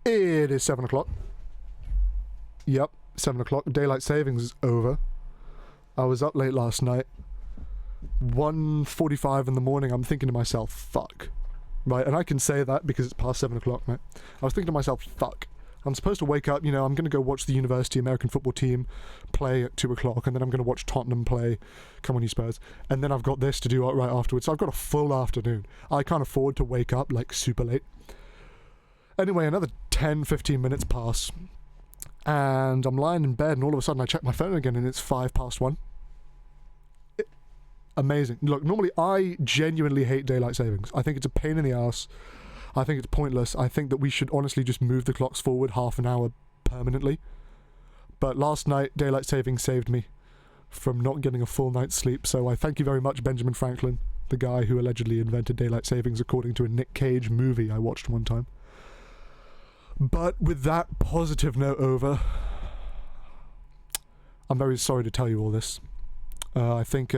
It is 7 o'clock. Yep, 7 o'clock. Daylight savings is over. I was up late last night. 1:45 in the morning, I'm thinking to myself, fuck. Right, and I can say that because it's past 7 o'clock, right? I was thinking to myself, fuck. I'm supposed to wake up, I'm going to go watch the University American football team play at 2 o'clock, and then I'm going to watch Tottenham play, come on you Spurs, and then I've got this to do right afterwards, so I've got a full afternoon. I can't afford to wake up, super late. Anyway, another 10-15 minutes pass, and I'm lying in bed, and all of a sudden I check my phone again, and it's 1:05. Amazing. Look, normally I genuinely hate daylight savings. I think it's a pain in the ass. I think it's pointless. I think that we should honestly just move the clocks forward half an hour permanently. But last night, daylight savings saved me from not getting a full night's sleep, so I thank you very much, Benjamin Franklin, the guy who allegedly invented daylight savings according to a Nick Cage movie I watched one time. But with that positive note over, I'm very sorry to tell you all this. I think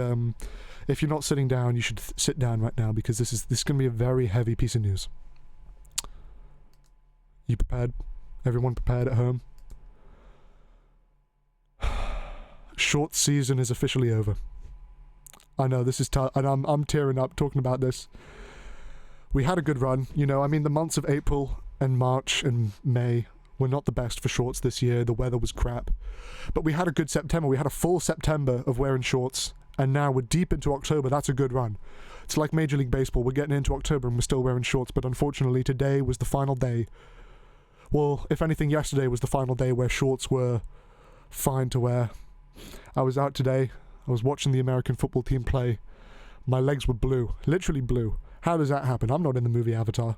if you're not sitting down, you should sit down right now, because this is going to be a very heavy piece of news. You prepared? Everyone prepared at home? Short season is officially over. I know this is tough, and I'm tearing up talking about this. We had a good run, the months of April and March and May were not the best for shorts this year. The weather was crap. But we had a good September. We had a full September of wearing shorts, and now we're deep into October. That's a good run. It's like Major League Baseball. We're getting into October and we're still wearing shorts, but unfortunately today was the final day. Well, if anything, yesterday was the final day where shorts were fine to wear. I was out today. I was watching the American football team play. My legs were blue. Literally blue. How does that happen? I'm not in the movie Avatar.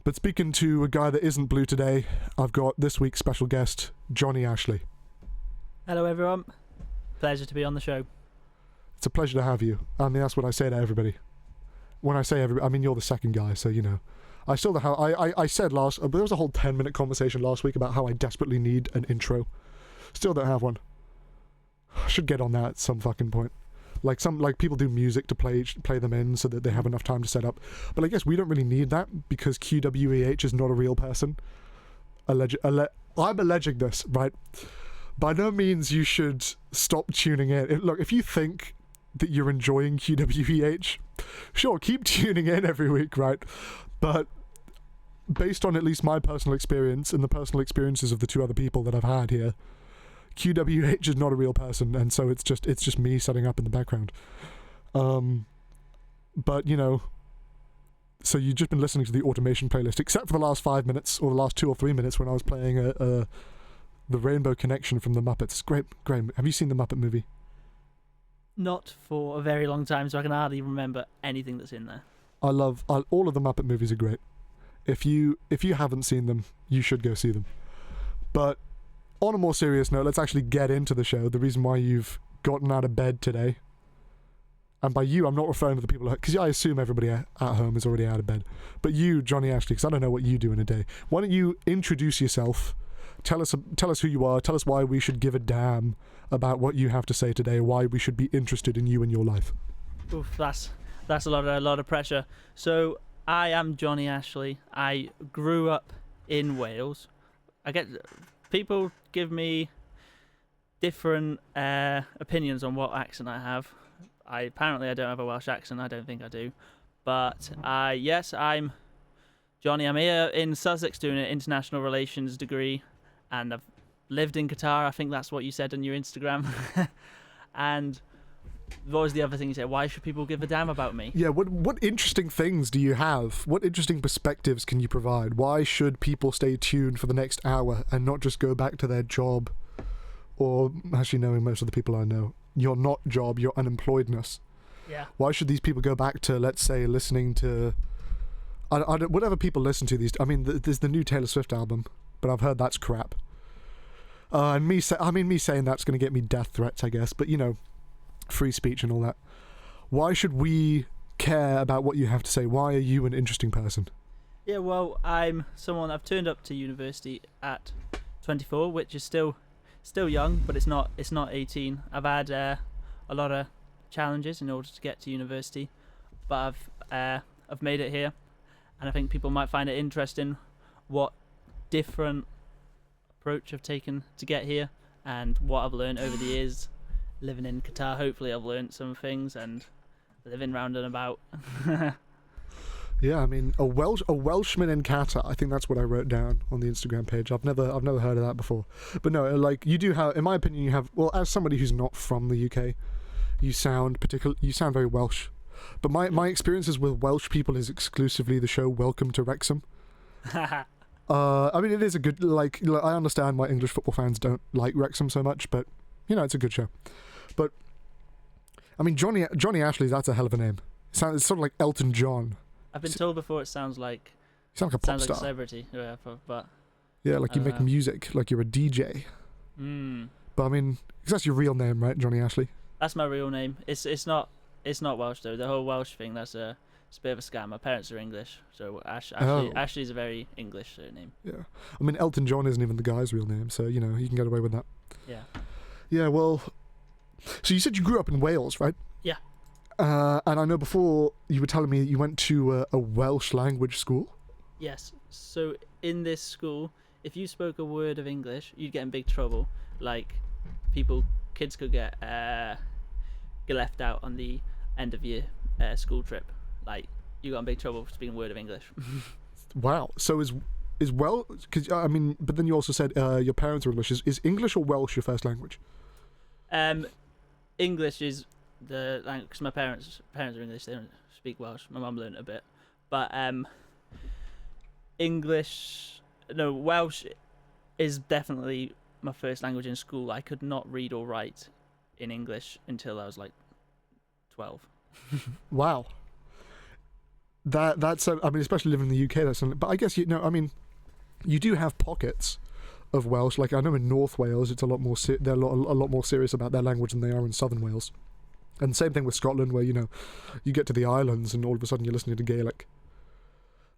But speaking to a guy that isn't blue today, I've got this week's special guest, Jonny Ashley. Hello everyone. Pleasure to be on the show. It's a pleasure to have you. I mean, that's what I say to everybody. When I say everybody, I mean you're the second guy, so I still don't have... I said there was a whole 10-minute conversation last week about how I desperately need an intro. Still don't have one. I should get on that at some fucking point. Like people do music to play them in so that they have enough time to set up. But I guess we don't really need that because QWEH is not a real person. I'm alleging this, right? By no means you should stop tuning in. Look, if you think that you're enjoying QWEH, sure, keep tuning in every week, right? But based on at least my personal experience and the personal experiences of the two other people that I've had here, QWH is not a real person, and so it's just me setting up in the background. But so you've just been listening to the automation playlist, except for the last 5 minutes or the last 2 or 3 minutes when I was playing the Rainbow Connection from the Muppets. It's great. Have you seen the Muppet movie? Not for a very long time, so I can hardly remember anything that's in there. All of the Muppet movies are great. If you haven't seen them, you should go see them. But on a more serious note, let's actually get into the show. The reason why you've gotten out of bed today, and by you, I'm not referring to the people, because I assume everybody at home is already out of bed. But you, Jonny Ashley, because I don't know what you do in a day. Why don't you introduce yourself? Tell us who you are. Tell us why we should give a damn about what you have to say today. Why we should be interested in you and your life. Oof, that's a lot of pressure. So I am Jonny Ashley. I grew up in Wales. People give me different opinions on what accent I have. Apparently I don't have a Welsh accent. I don't think I do. But yes, I'm Jonny. I'm here in Sussex doing an international relations degree, and I've lived in Qatar. I think that's what you said on your Instagram. And what was the other thing you said? Why should people give a damn about me? Yeah, what interesting things do you have? What interesting perspectives can you provide? Why should people stay tuned for the next hour and not just go back to their job? Or, actually knowing most of the people I know, your not job, your unemployedness. Yeah. Why should these people go back to, let's say, listening to... whatever people listen to these... there's the new Taylor Swift album, but I've heard that's crap. And me saying that's going to get me death threats, I guess, but, free speech and all that. Why should we care about what you have to say? Why are you an interesting person? Yeah, well, I've turned up to university at 24, which is still young, but it's not 18. I've had a lot of challenges in order to get to university, but I've made it here, and I think people might find it interesting what different approach I've taken to get here and what I've learned over the years living in Qatar. Hopefully I've learned some things and living round and about. Yeah, I mean, a Welshman in Qatar. I think that's what I wrote down on the Instagram page. I've never heard of that before. But no, like, you do have, in my opinion, you have. Well, as somebody who's not from the UK, you sound very Welsh. But my experiences with Welsh people is exclusively the show Welcome to Wrexham. I mean, it is a good, like I understand why English football fans don't like Wrexham so much, but you know, it's a good show. But I mean, Jonny Ashley, that's a hell of a name. It's sort of like Elton John. I've been told before it sounds like You sound like a pop sounds star. like a celebrity. Yeah, but Yeah, like you make music, like you're a DJ. But I mean, 'cause that's your real name, right, Jonny Ashley? That's my real name. It's not Welsh though. The whole Welsh thing, it's a bit of a scam. My parents are English, so Ashley's a very English surname. Yeah. I mean, Elton John isn't even the guy's real name, so you know you can get away with that. Yeah. Yeah. Well, so you said you grew up in Wales, right? Yeah. And I know before you were telling me that you went to a Welsh language school. Yes. So in this school, if you spoke a word of English, you'd get in big trouble. Like, kids could get left out on the end of your school trip. Like, you got in big trouble for speaking a word of English. Wow. So is Welsh? Because I mean, but then you also said your parents are English. Is English or Welsh your first language? English is the language because my parents are English. They don't speak Welsh. My mum learned a bit, but Welsh is definitely my first language in school. I could not read or write in English until I was like 12. Wow. That's I mean, especially living in the UK, that's something. But I guess I mean, you do have pockets of Welsh. Like I know in North Wales, it's a lot more. They're a lot more serious about their language than they are in Southern Wales. And same thing with Scotland, where you get to the islands and all of a sudden you're listening to Gaelic.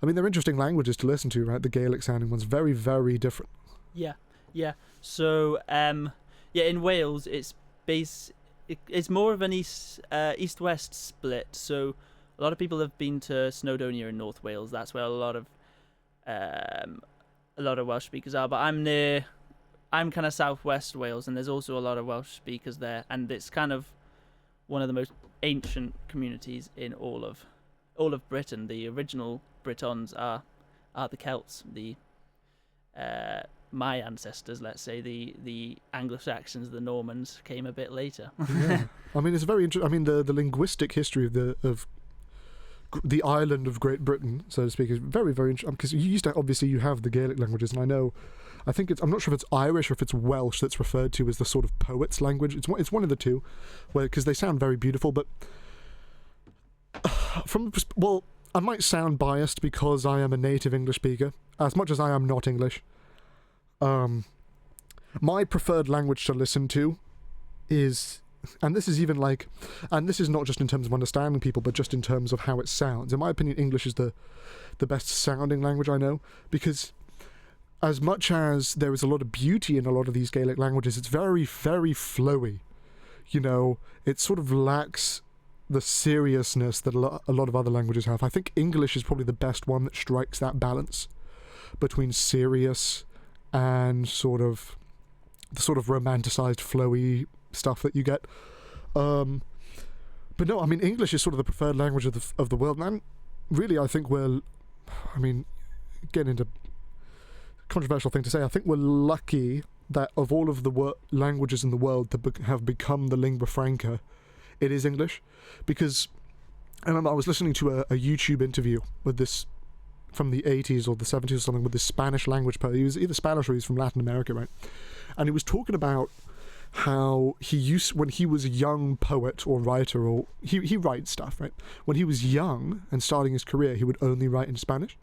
I mean, they're interesting languages to listen to, right? The Gaelic sounding ones, very, very different. Yeah. So in Wales, it's more of an east-west split. So a lot of people have been to Snowdonia in North Wales. That's where a lot of Welsh speakers are. But I'm kind of southwest Wales, and there's also a lot of Welsh speakers there, and it's kind of one of the most ancient communities in all of Britain. The original Britons are the Celts, my ancestors, let's say. The Anglo-Saxons, the Normans, came a bit later. Yeah. I mean, it's very interesting. I mean, the linguistic history of the island of Great Britain, so to speak, is very, very interesting. Because you have the Gaelic languages, and I'm not sure if it's Irish or if it's Welsh that's referred to as the sort of poet's language. It's one of the two, because they sound very beautiful. But I might sound biased because I am a native English speaker, as much as I am not English. My preferred language to listen to is, and this is not just in terms of understanding people, but just in terms of how it sounds. In my opinion, English is the best sounding language I know, because as much as there is a lot of beauty in a lot of these Gaelic languages, it's very, very flowy. It sort of lacks the seriousness that a lot of other languages have. I think English is probably the best one that strikes that balance between serious and the sort of romanticized, flowy stuff that you get. But no, I mean, English is sort of the preferred language of the world, and really, I think getting into controversial thing to say, I think we're lucky that of all of the languages in the world that have become the lingua franca, it is English. Because I remember I was listening to a YouTube interview with this from the 80s or the 70s or something with this Spanish language poet. He was either Spanish or he's from Latin America, right? And he was talking about how when he was a young poet or writer, or he writes stuff, right? When he was young and starting his career, he would only write in Spanish.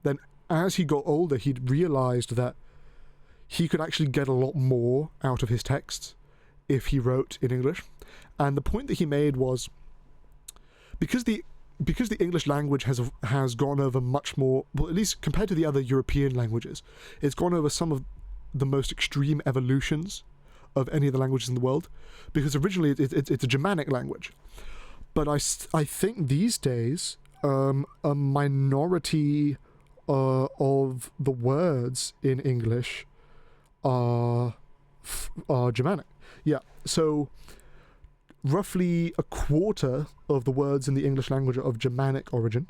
Then as he got older, he'd realized that he could actually get a lot more out of his texts if he wrote in English. And the point that he made was, because the English language has gone over much more, well, at least compared to the other European languages, it's gone over some of the most extreme evolutions of any of the languages in the world. Because originally it's a Germanic language, but I think these days a minority of the words in English are Germanic. Yeah, so roughly a quarter of the words in the English language are of Germanic origin.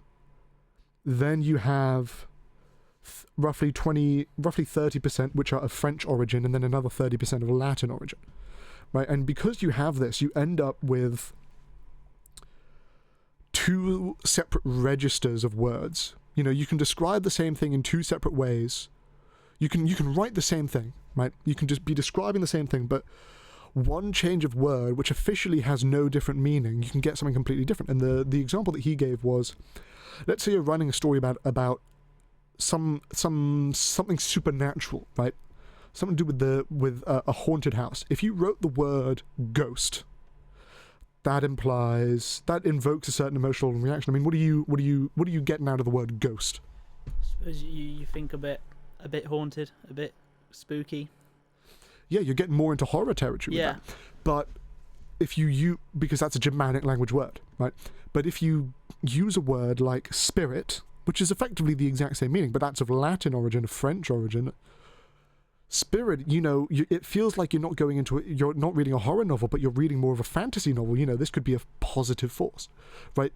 Then you have roughly 30%, which are of French origin, and then another 30% of Latin origin. Right, and because you have this, you end up with two separate registers of words. You know, you can describe the same thing in two separate ways. You can write the same thing, right? You can just be describing the same thing, but one change of word, which officially has no different meaning, you can get something completely different. And the example that he gave was, let's say you're writing a story about something supernatural, right? Something to do with a haunted house. If you wrote the word ghost, that invokes a certain emotional reaction. I mean, what are you getting out of the word ghost? I suppose you think a bit haunted, a bit spooky. Yeah, you're getting more into horror territory with that. But if because that's a Germanic language word, right? But if you use a word like spirit, which is effectively the exact same meaning, but that's of Latin origin, of French origin. Spirit, it feels like you're not reading a horror novel, but you're reading more of a fantasy novel. This could be a positive force, right?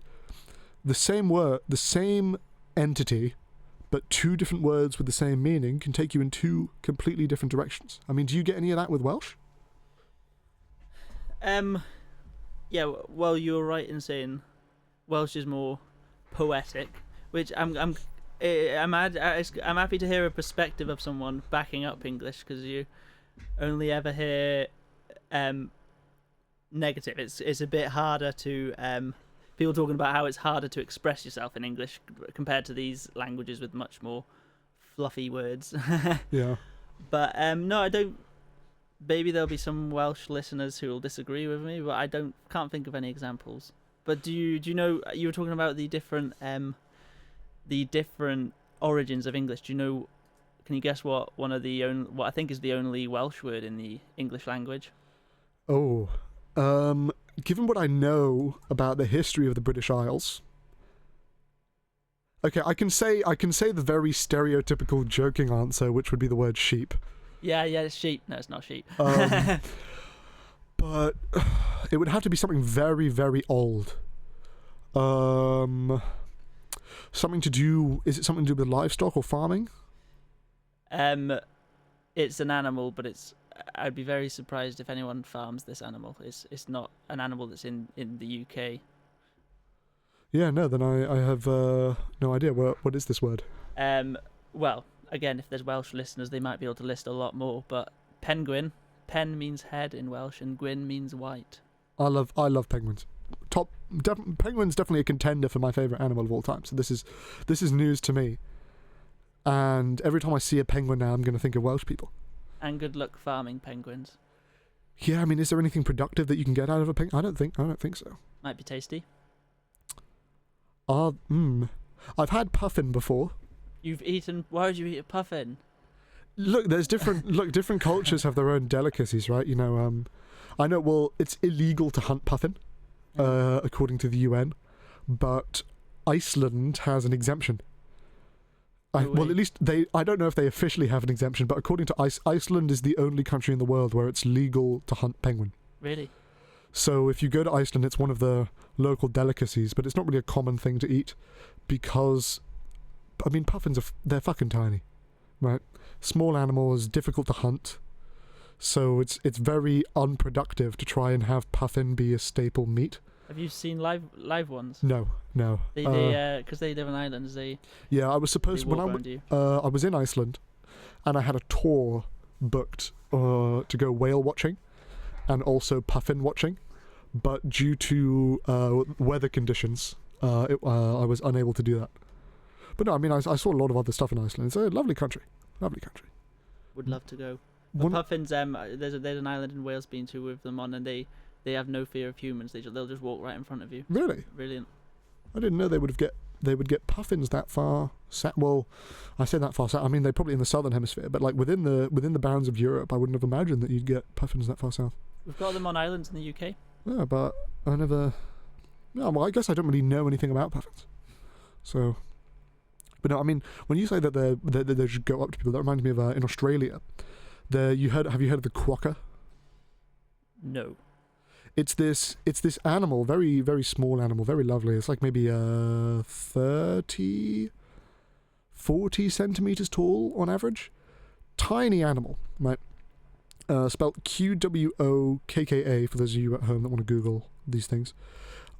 The same word, the same entity, but two different words with the same meaning can take you in two completely different directions. I mean, do you get any of that with Welsh? Yeah, well, you're right in saying Welsh is more poetic, which I'm happy to hear a perspective of someone backing up English, because you only ever hear negative. It's a bit harder to people talking about how it's harder to express yourself in English compared to these languages with much more fluffy words. Yeah. But no, I don't. Maybe there'll be some Welsh listeners who will disagree with me, but can't think of any examples. But do you know, you were talking about the different origins of English. Do you know? Can you guess what I think is the only Welsh word in the English language? Oh, given what I know about the history of the British Isles, okay, I can say the very stereotypical joking answer, which would be the word sheep. Yeah, it's sheep. No, it's not sheep. But it would have to be something very, very old. Something to do with livestock or farming? It's an animal, but I'd be very surprised if anyone farms this animal. It's not an animal that's in the UK. Yeah, no, then I have no idea. What is this word? Well, again, if there's Welsh listeners, they might be able to list a lot more, but penguin. Pen means head in Welsh, and gwyn means white. I love penguins. Penguin's definitely a contender for my favourite animal of all time. So this is news to me. And every time I see a penguin now, I'm going to think of Welsh people. And good luck farming penguins. Yeah, I mean, is there anything productive that you can get out of a penguin? I don't think so. Might be tasty. I've had puffin before. Why would you eat a puffin? Look, different cultures have their own delicacies, right? I know, well, it's illegal to hunt puffin, according to the UN, but Iceland has an exemption. Well, at least I don't know if they officially have an exemption, but according to Iceland is the only country in the world where it's legal to hunt penguin. Really? So if you go to Iceland, it's one of the local delicacies, but it's not really a common thing to eat because, I mean, puffins they're fucking tiny, right? Small animals, difficult to hunt. So it's very unproductive to try and have puffin be a staple meat. Have you seen live ones? No. They because they live on islands. Yeah, I was supposed when I was in Iceland, and I had a tour booked to go whale watching, and also puffin watching, but due to weather conditions, I was unable to do that. But no, I mean I saw a lot of other stuff in Iceland. It's a lovely country. Would love to go. But puffins, there's an island in Wales been to with them on, and they have no fear of humans. They'll just walk right in front of you. Really? Brilliant. I didn't know they would get puffins that far. Well, I say that far. I mean, they're probably in the southern hemisphere, but like within the bounds of Europe, I wouldn't have imagined that you'd get puffins that far south. We've got them on islands in the UK. Yeah, but I never. No, well, I guess I don't really know anything about puffins. So, But no, I mean, when you say that they should go up to people, that reminds me of in Australia. Have you heard of the quokka? No. It's this animal, very, very small animal, very lovely. It's like maybe 30, 40 centimeters tall on average. Tiny animal, right? Spelled Quokka for those of you at home that want to Google these things.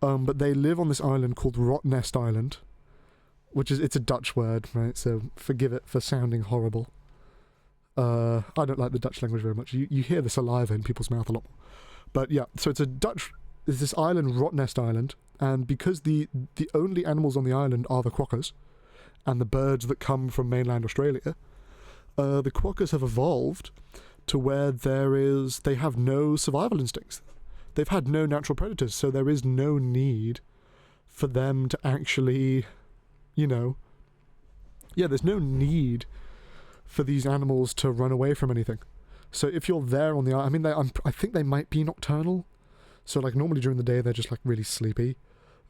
But they live on this island called Rottnest Island, it's a Dutch word, right? So forgive it for sounding horrible. I don't like the Dutch language very much. You hear the saliva in people's mouth a lot. But yeah, so it's this island, Rottnest Island, and because the only animals on the island are the quokkas, and the birds that come from mainland Australia, the quokkas have evolved to where they have no survival instincts. They've had no natural predators, so there is no need for them to actually, there's no need for these animals to run away from anything. So if you're there on the island, I think they might be nocturnal. So like normally during the day they're just like really sleepy.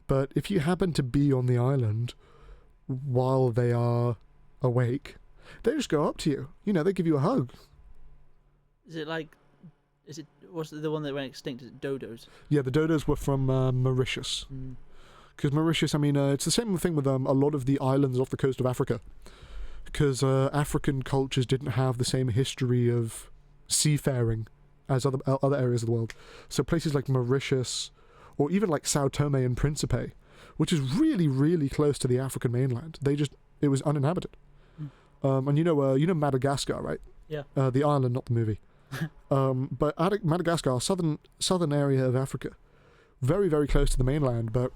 But if you happen to be on the island while they are awake, they just go up to you. They give you a hug. What's the one that went extinct? Is it dodos? Yeah, the dodos were from Mauritius. Because Mauritius, it's the same thing with a lot of the islands off the coast of Africa. Because African cultures didn't have the same history of seafaring as other areas of the world. So places like Mauritius, or even like Sao Tome and Principe, which is really, really close to the African mainland, it was uninhabited. And you know Madagascar, right? Yeah. The island, not the movie. But Madagascar, southern area of Africa, very, very close to the mainland, but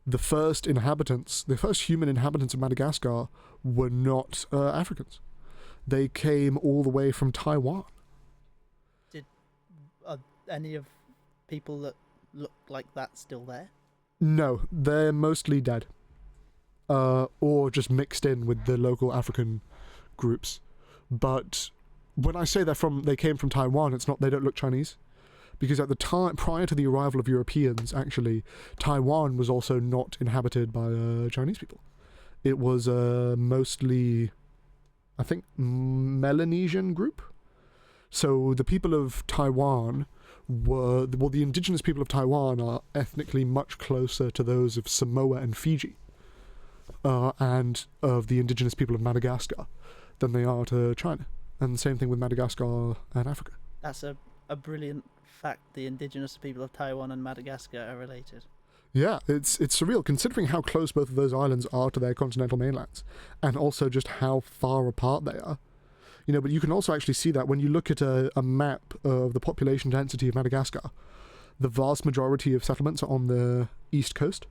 the first human inhabitants of Madagascar were not Africans. They came all the way from Taiwan. Are any of people that look like that still there? No, they're mostly dead. Or just mixed in with the local African groups. But when I say they came from Taiwan, they don't look Chinese. Because at the time, prior to the arrival of Europeans, actually, Taiwan was also not inhabited by Chinese people. It was mostly, I think, Melanesian group. So the people of Taiwan the indigenous people of Taiwan are ethnically much closer to those of Samoa and Fiji, and of the indigenous people of Madagascar, than they are to China. And the same thing with Madagascar and Africa. That's a brilliant fact. The indigenous people of Taiwan and Madagascar are related. Yeah, it's surreal considering how close both of those islands are to their continental mainlands, and also just how far apart they are. But you can also actually see that when you look at a map of the population density of Madagascar. The vast majority of settlements are on the east coast,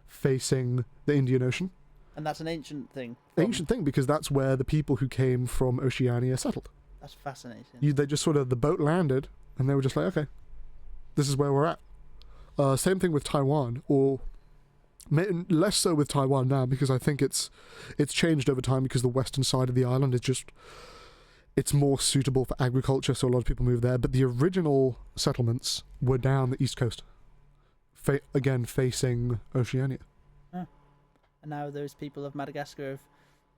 facing the Indian Ocean. And that's an ancient thing. Ancient thing, because that's where the people who came from Oceania settled. That's fascinating. They just the boat landed, and they were just like, okay, this is where we're at. Same thing with Taiwan, or less so with Taiwan now, because I think it's changed over time, because the western side of the island is it's more suitable for agriculture, so a lot of people move there. But the original settlements were down the east coast, again facing Oceania. And now those people of Madagascar are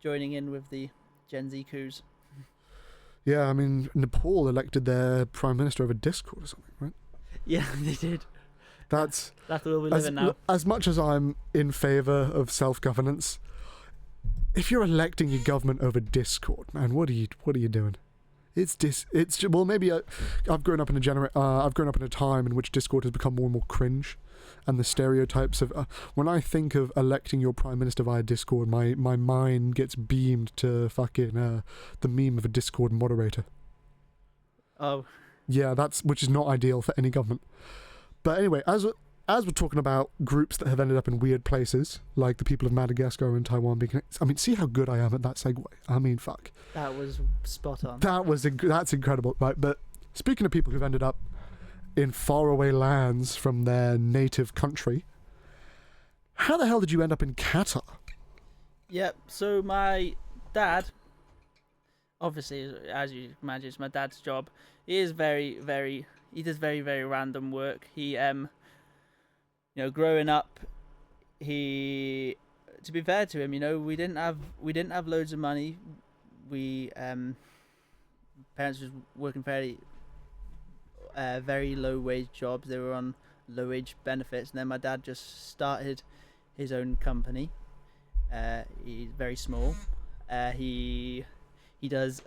joining in with the Gen Z coups. Yeah, Nepal elected their prime minister over Discord or something, right? Yeah, they did. That's the world we live in now. As much as I'm in favour of self-governance, if you're electing your government over Discord, man, what are you doing? Maybe I've grown up in a time in which Discord has become more and more cringe, and the stereotypes of when I think of electing your prime minister via Discord, my mind gets beamed to fucking the meme of a Discord moderator. Oh. Yeah, which is not ideal for any government. But anyway, as we're talking about groups that have ended up in weird places, like the people of Madagascar and Taiwan being connected, see how good I am at that segue. Fuck. That was spot on. That's incredible, right? But speaking of people who've ended up in faraway lands from their native country, how the hell did you end up in Qatar? Yep, so my dad, obviously, as you imagine, it's my dad's job. He does very, very random work. He, growing up, he to be fair to him, we didn't have loads of money. We parents was working very low wage jobs. They were on low wage benefits, and then my dad just started his own company. He's very small. He does,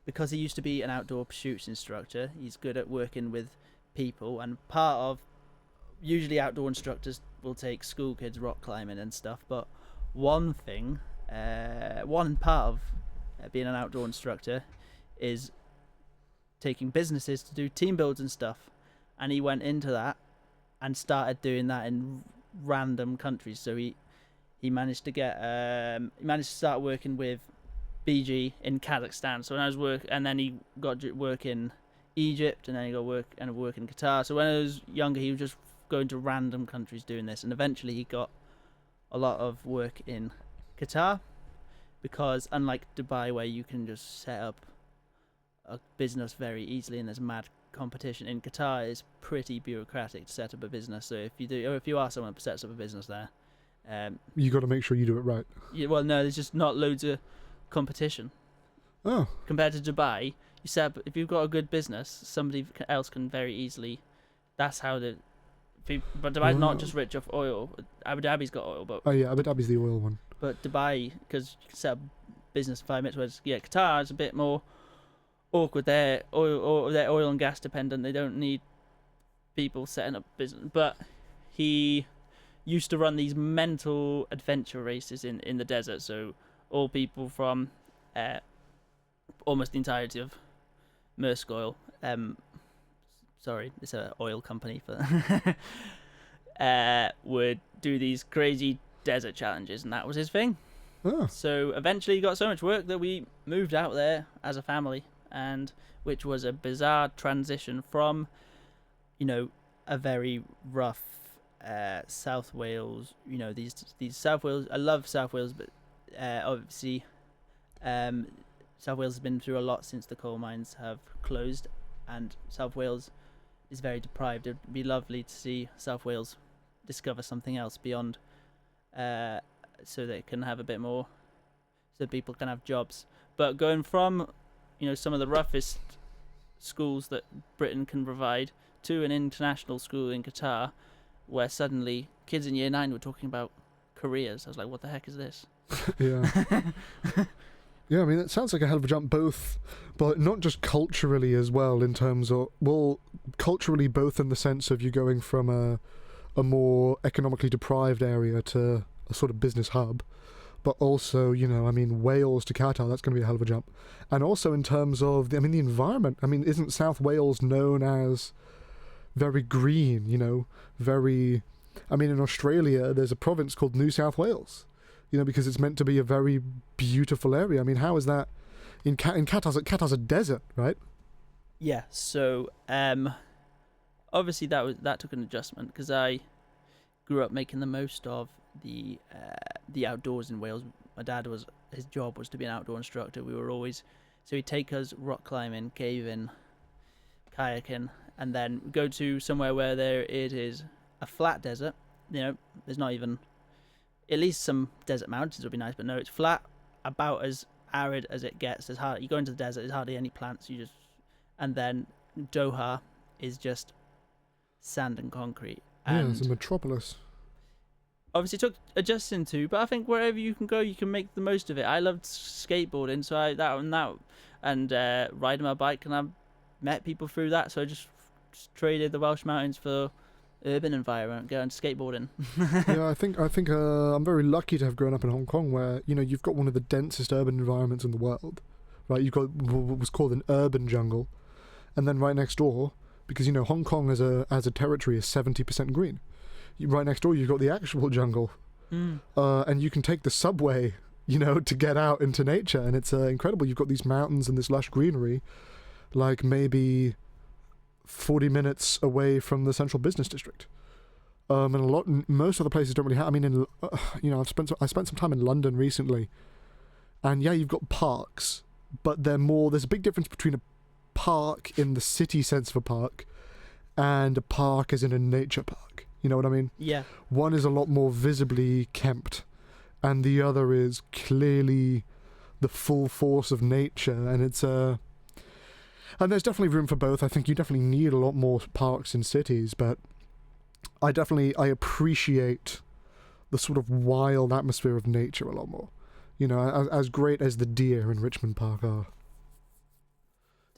because he used to be an outdoor pursuits instructor. He's good at working with people, and part of usually outdoor instructors will take school kids rock climbing and stuff. But one part of being an outdoor instructor is taking businesses to do team builds and stuff, and he went into that and started doing that in random countries. So he managed to start working with BG in Kazakhstan. So when I was and then he got work in Egypt, and then he got work in Qatar. So when I was younger, he was just going to random countries doing this, and eventually he got a lot of work in Qatar, because unlike Dubai, where you can just set up a business very easily and there's mad competition, in Qatar it's pretty bureaucratic to set up a business. So if you are someone who sets up a business there, you got to make sure you do it right. Well, no, there's just not loads of competition. Oh. Compared to Dubai, you set up, if you've got a good business, somebody else can very easily. That's how but Dubai's not just rich off oil. Abu Dhabi's got oil, but Abu Dhabi's the oil one. But Dubai, because you can set up business in 5 minutes, whereas Qatar is a bit more awkward. They're oil and gas dependent. They don't need people setting up business. But he used to run these mental adventure races in the desert. So all people from almost the entirety of Maersk Oil. Sorry, it's an oil company, but would do these crazy desert challenges, and that was his thing. Oh. So eventually he got so much work that we moved out there as a family, and which was a bizarre transition from, a very rough South Wales. These South Wales. I love South Wales, but obviously, South Wales has been through a lot since the coal mines have closed, and South Wales is very deprived. It'd be lovely to see South Wales discover something else beyond, so they can have a bit more, so people can have jobs. But going from, some of the roughest schools that Britain can provide to an international school in Qatar, where suddenly kids in year 9 were talking about careers. I was like, what the heck is this? Yeah. Yeah, I mean, it sounds like a hell of a jump, but not just culturally as well, in terms of, culturally both in the sense of you going from a more economically deprived area to a sort of business hub, but also, Wales to Qatar, that's going to be a hell of a jump. And also in terms of, the environment. Isn't South Wales known as very green, in Australia, there's a province called New South Wales, because it's meant to be a very beautiful area. How is that in Qatar's a desert, right? Yeah. So obviously that took an adjustment, because I grew up making the most of the outdoors in Wales. My dad his job was to be an outdoor instructor. So he'd take us rock climbing, caving, kayaking, and then go to somewhere where it is a flat desert. There's not even, at least some desert mountains would be nice, but no, it's flat, about as arid as it gets. You go into the desert, there's hardly any plants. And then Doha is just sand and concrete. And it's a metropolis. Obviously, it took adjusting to, but I think wherever you can go, you can make the most of it. I loved skateboarding, so and riding my bike, and I met people through that. So I just traded the Welsh mountains for urban environment, going skateboarding. Yeah, I think I'm very lucky to have grown up in Hong Kong, where you've got one of the densest urban environments in the world, right? You've got what was called an urban jungle, and then right next door, because Hong Kong as a territory is 70% green. Right next door, you've got the actual jungle, and you can take the subway, to get out into nature, and it's incredible. You've got these mountains and this lush greenery, like maybe 40 minutes away from the central business district, and most other places don't really have. I spent some time in London recently, and yeah, you've got parks, but there's a big difference between a park in the city sense of a park and a park as in a nature park. You know what I mean? Yeah. One is a lot more visibly kempt, and the other is clearly the full force of nature, and it's and there's definitely room for both. I think you definitely need a lot more parks in cities, but I appreciate the sort of wild atmosphere of nature a lot more. You know, as great as the deer in Richmond Park are.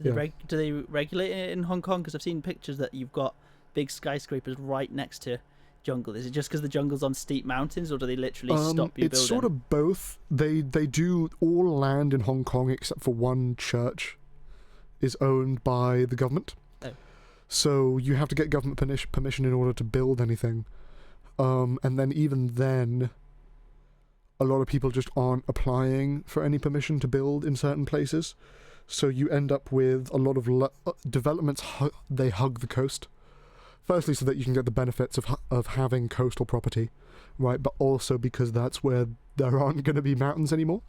Do they regulate it in Hong Kong? Because I've seen pictures that you've got big skyscrapers right next to jungle. Is it just because the jungle's on steep mountains, or do they literally stop you it's building? sort of both. They do all land in Hong Kong except for one church is owned by the government. Oh. So you have to get government permission in order to build anything. And then even then, a lot of people just aren't applying for any permission to build in certain places. So you end up with a lot of developments, they hug the coast. Firstly, so that you can get the benefits of having coastal property, right? But also because that's where there aren't going to be mountains anymore.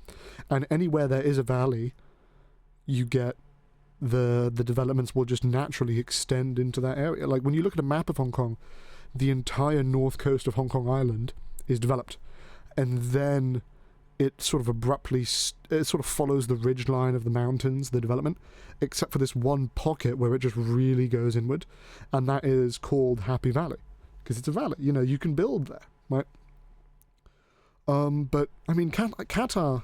And anywhere there is a valley, you get the developments will just naturally extend into that area. Like when you look at a map of Hong Kong, the entire north coast of Hong Kong Island is developed. And then it sort of abruptly, it sort of follows the ridge line of the mountains, the development, except for this one pocket where it just really goes inward, and that is called Happy Valley, because it's a valley, you know, you can build there, right? But, I mean, Qatar,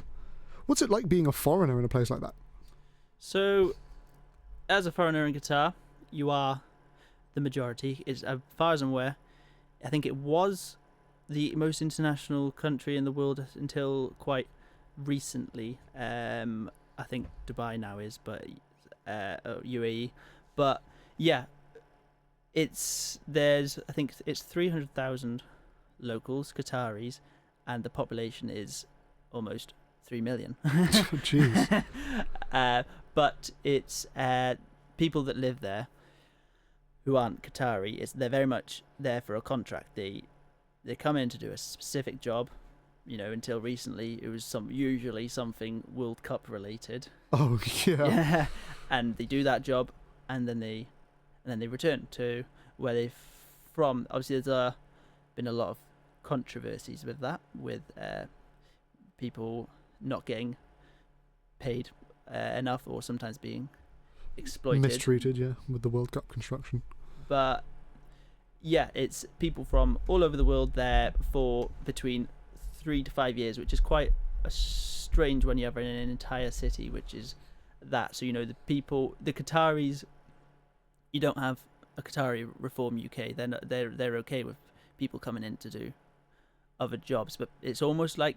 what's it like being a foreigner in a place like that? So, as a foreigner in Qatar, you are the majority. As far as I'm aware, I think it was the most international country in the world until quite recently. I think Dubai now is, but UAE. But yeah, I think it's 300,000 locals, Qataris, and the population is almost 3 million. Jeez. But it's people that live there who aren't Qatari. They're very much there for a contract. They come in to do a specific job. You know, until recently it was usually something World Cup related. Oh yeah. And they do that job, and then they return to where they're from. Obviously, there's been a lot of controversies with that, with people not getting paid enough, or sometimes being exploited, mistreated, yeah, with the World Cup construction. But yeah, it's people from all over the world there for between 3 to 5 years, which is quite strange when you have an entire city, which is that. So, you know, the Qataris, you don't have a Qatari Reform UK. They're okay with people coming in to do other jobs, but it's almost like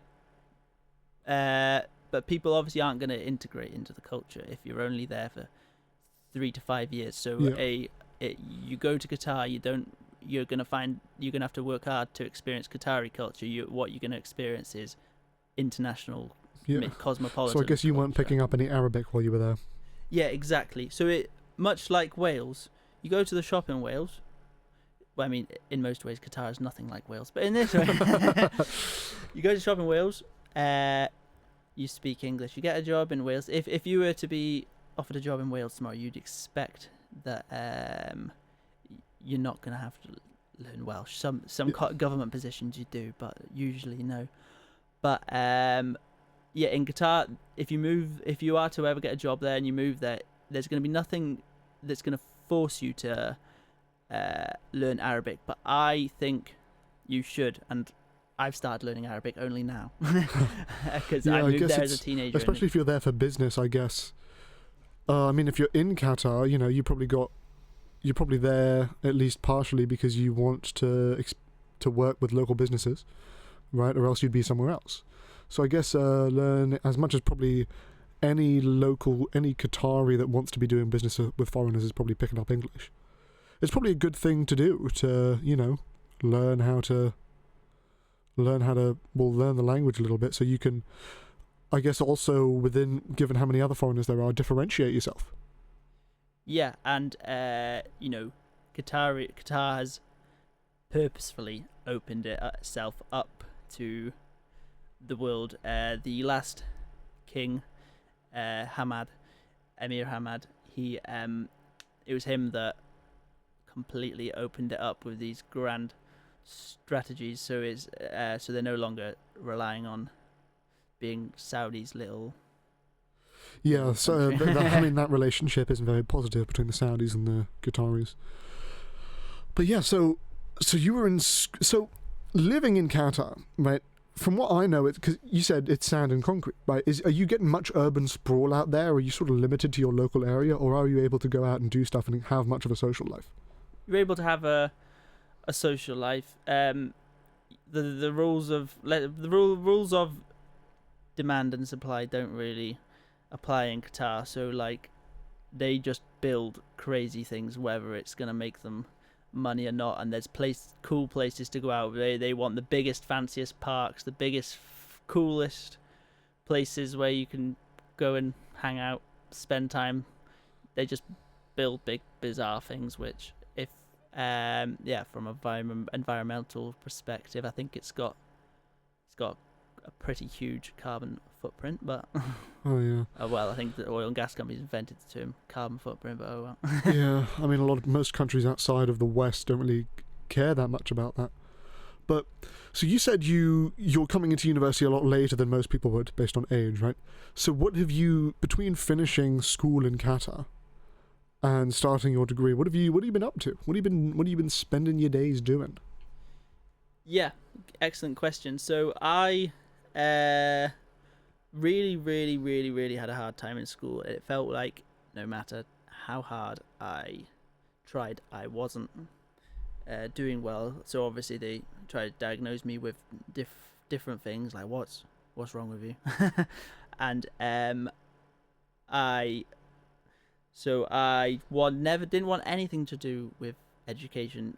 but people obviously aren't going to integrate into the culture if you're only there for 3 to 5 years. So you go to Qatar, you're gonna have to work hard to experience Qatari culture. What you're gonna experience is international, cosmopolitan. So I guess you weren't culture. picking up any Arabic while you were there. Yeah, exactly. So it much like Wales, you go to the shop in Wales. Well, I mean, in most ways, Qatar is nothing like Wales, but in this way, you go to shop in Wales. You speak English. You get a job in Wales. If you were to be offered a job in Wales tomorrow, you'd expect that you're not going to have to learn Welsh. Some government positions you do, but usually no. But yeah, in Qatar, if you are to ever get a job there and you move there, there's going to be nothing that's going to force you to learn Arabic. But I think you should, and I've started learning Arabic only now because I moved there as a teenager. Especially if you're there for business, I guess. I mean, if you're in Qatar, you know, you're probably there at least partially because you want to work with local businesses, right? Or else you'd be somewhere else. So I guess learn as much as probably any Qatari that wants to be doing business with foreigners is probably picking up English. It's probably a good thing to do to, you know, learn the language a little bit so you can, I guess, also given how many other foreigners there are, differentiate yourself. Yeah, and you know, Qatar has purposefully opened itself up to the world. The last king, Emir Hamad, it was him that completely opened it up with these grand strategies. So it's so they're no longer relying on being Saudi's little. Yeah, so country. I mean that relationship isn't very positive between the Saudis and the Qataris. But yeah, so you were so living in Qatar, right? From what I know, it's because you said it's sand and concrete, right? Are you getting much urban sprawl out there? Are you sort of limited to your local area, or are you able to go out and do stuff and have much of a social life? You're able to have a social life. The rules of rules of demand and supply don't really apply in Qatar. So like, they just build crazy things, whether it's gonna make them money or not. And there's cool places to go out. They want the biggest, fanciest parks, the biggest, coolest places where you can go and hang out, spend time. They just build big, bizarre things, which if from environmental perspective, I think it's got a pretty huge carbon footprint, but Oh yeah. well, I think the oil and gas companies invented the term carbon footprint, but oh well. Yeah, I mean, most countries outside of the West don't really care that much about that. But so you said you're coming into university a lot later than most people would, based on age, right? So what have you, between finishing school in Qatar and starting your degree, what have you been up to? What have you been spending your days doing? Yeah, excellent question. So I really had a hard time in school. It felt like no matter how hard I tried, I wasn't doing well. So obviously they tried to diagnose me with different things, like what's wrong with you. And didn't want anything to do with education.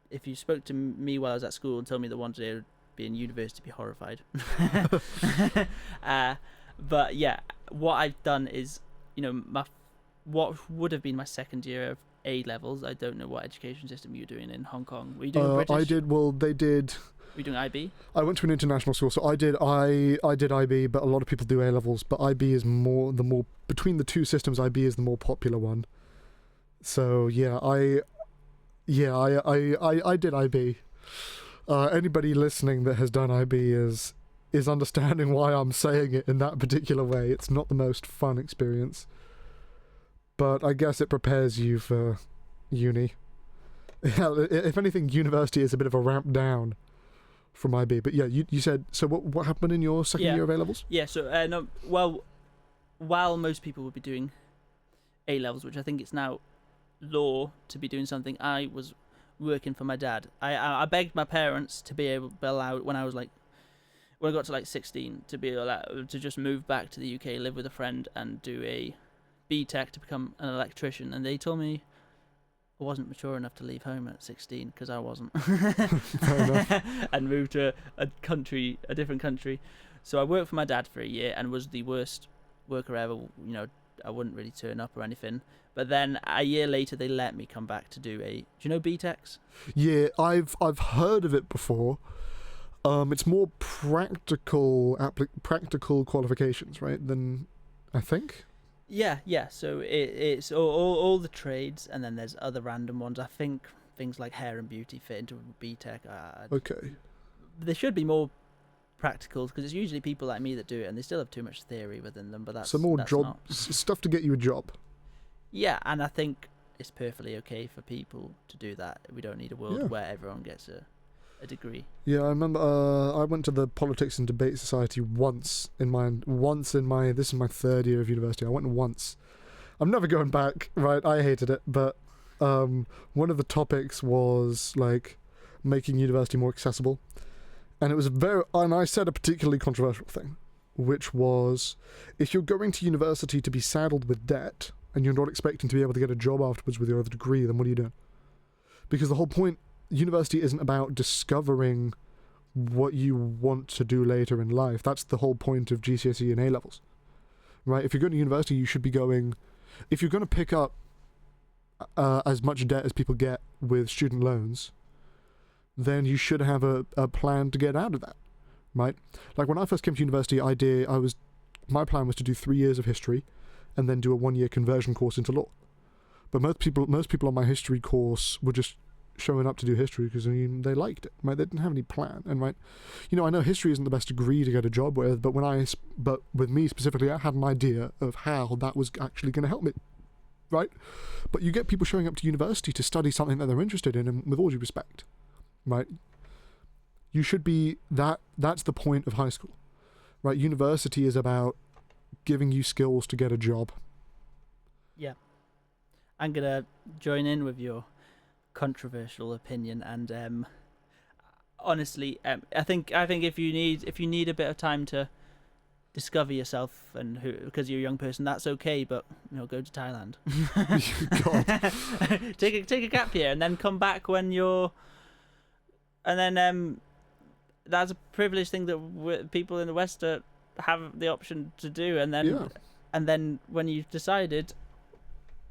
If you spoke to me while I was at school and told me that one day I would be in university, I'd be horrified. But yeah, what I've done is, what would have been my second year of A levels. I don't know what education system you're doing in Hong Kong. Were you doing British? I did. Well, they did. Were you doing IB? I went to an international school, so I did IB, but a lot of people do A levels. But IB is more between the two systems. IB is the more popular one. So yeah, I did IB. Anybody listening that has done IB is understanding why I'm saying it in that particular way. It's not the most fun experience, but I guess it prepares you for uni. Yeah, if anything, university is a bit of a ramp down from IB. But yeah, you said, so what happened in your second year of A levels? Yeah, so while most people would be doing A levels, which I think it's now law to be doing something, I was working for my dad. I begged my parents to be allowed when I got to 16 to be allowed to just move back to the UK, live with a friend, and do a BTEC to become an electrician. And they told me I wasn't mature enough to leave home at 16 because I wasn't. Fair enough. And moved to a different country. So I worked for my dad for a year and was the worst worker ever. I wouldn't really turn up or anything. But then a year later, they let me come back to do do you know BTECs? Yeah, I've heard of it before. It's more practical qualifications, right? Than I think. Yeah. So it's all the trades, and then there's other random ones. I think things like hair and beauty fit into BTEC. Okay. There should be more practicals because it's usually people like me that do it, and they still have too much theory within them. But that's stuff to get you a job. Yeah, and I think it's perfectly okay for people to do that. We don't need a world where everyone gets a degree. Yeah, I remember I went to the Politics and Debate Society once in my this is my third year of university. I went once. I'm never going back, right? I hated it, but one of the topics was like making university more accessible. And it was and I said a particularly controversial thing, which was, if you're going to university to be saddled with debt and you're not expecting to be able to get a job afterwards with your other degree, then what are you doing? Because the whole point, university isn't about discovering what you want to do later in life. That's the whole point of GCSE and A levels, right? If you're going to university, you should be going, if you're going to pick up as much debt as people get with student loans, then you should have a plan to get out of that, right? Like when I first came to university, my plan was to do 3 years of history and then do a 1-year conversion course into law. But most people on my history course were just showing up to do history because, I mean, they liked it, right? They didn't have any plan, and right, you know, I know history isn't the best degree to get a job with, but but with me specifically, I had an idea of how that was actually going to help me, right? But you get people showing up to university to study something that they're interested in, and with all due respect, right, you should be that's the point of high school, right? University is about giving you skills to get a job. Yeah. I'm gonna join in with your controversial opinion, and honestly, I think if you need a bit of time to discover yourself and because you're a young person, that's okay. But go to Thailand. God. take a gap year and then come back when you're, and then that's a privileged thing that people in the West have the option to do, and then when you've decided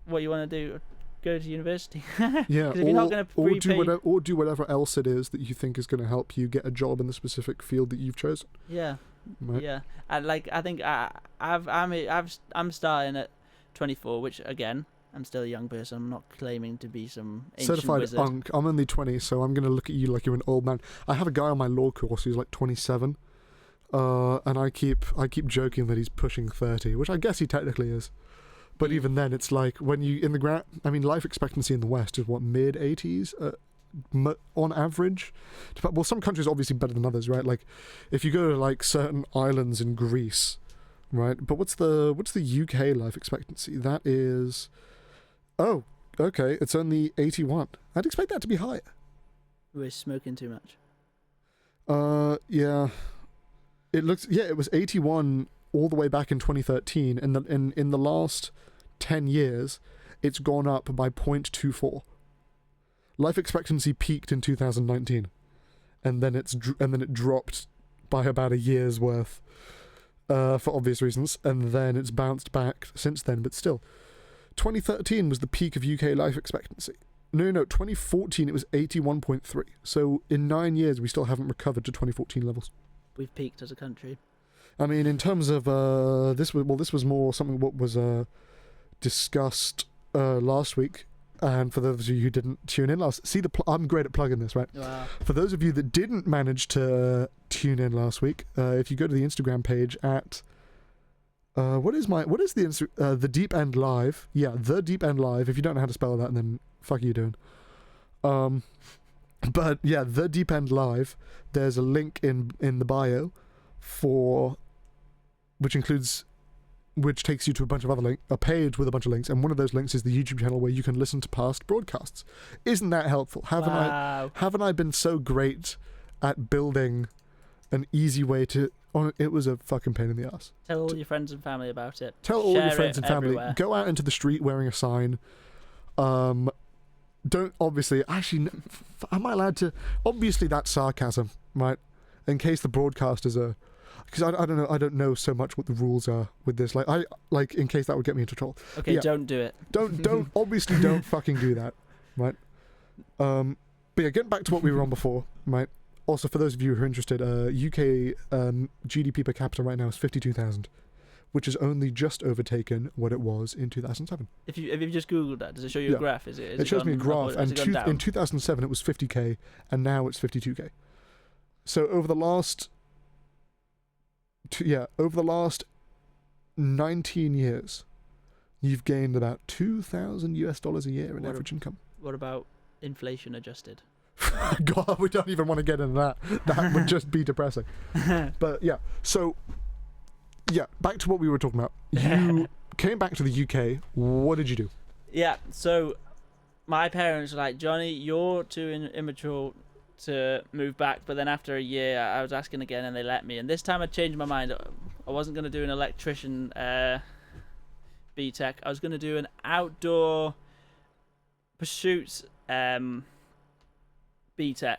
what you want to do, go to university. Yeah, if you're not going to do whatever else it is that you think is going to help you get a job in the specific field that you've chosen. Yeah, right. Yeah, and I think I'm starting at 24, which again, I'm still a young person. I'm not claiming to be some ancient certified wizard. unk. I'm only 20, so I'm going to look at you like you're an old man. I have a guy on my law course who's like 27, and I keep joking that he's pushing 30, which I guess he technically is. But even then, it's like when you life expectancy in the West is what, mid 80s on average. Well, some countries are obviously better than others, right? Like if you go to like certain islands in Greece, right? But what's the UK life expectancy? That is, oh, okay, it's only 81. I'd expect that to be higher. We're smoking too much. Yeah. It was 81 all the way back in 2013, and in the last 10 years, it's gone up by 0.24. Life expectancy peaked in 2019, and then it dropped by about a year's worth, for obvious reasons, and then it's bounced back since then. But still, 2013 was the peak of UK life expectancy. No, 2014 it was 81.3. So in 9 years, we still haven't recovered to 2014 levels. We've peaked as a country. I mean, in terms of this was more something what was discussed last week. And for those of you who didn't tune in I'm great at plugging this, right? Wow. For those of you that didn't manage to tune in last week, if you go to the Instagram page at the Deep End Live? Yeah, the Deep End Live. If you don't know how to spell that, then fuck you doing. But yeah, the Deep End Live. There's a link in the bio which takes you to a page with a bunch of links, and one of those links is the YouTube channel where you can listen to past broadcasts. Isn't that helpful? Haven't I been so great at building an easy way to? It was a fucking pain in the ass. Tell all your friends and family about it. Tell all your friends and family. Everywhere. Go out into the street wearing a sign. Don't obviously. Actually, am I allowed to? Obviously, that's sarcasm, right? In case the broadcasters are. Because I don't know. I don't know so much what the rules are with this. In case that would get me into trouble. Okay, yeah, don't do it. Don't obviously don't fucking do that, right? But yeah, getting back to what we were on before, right? Also, for those of you who are interested, UK GDP per capita right now is 52,000, which has only just overtaken what it was in 2007. If you just Googled that, does it show you a graph? It shows me a graph, and in 2007 it was 50k, and now it's 52k. So over the last 19 years, you've gained about $2,000 a year in average income. What about inflation adjusted? God, we don't even want to get into that. That would just be depressing. But yeah, so yeah, back to what we were talking about. You came back to the UK. What did you do? Yeah, so my parents were like, Johnny, you're too immature to move back. But then after a year, I was asking again, and they let me. And this time I changed my mind. I wasn't going to do an electrician BTEC. I was going to do an outdoor pursuits BTEC,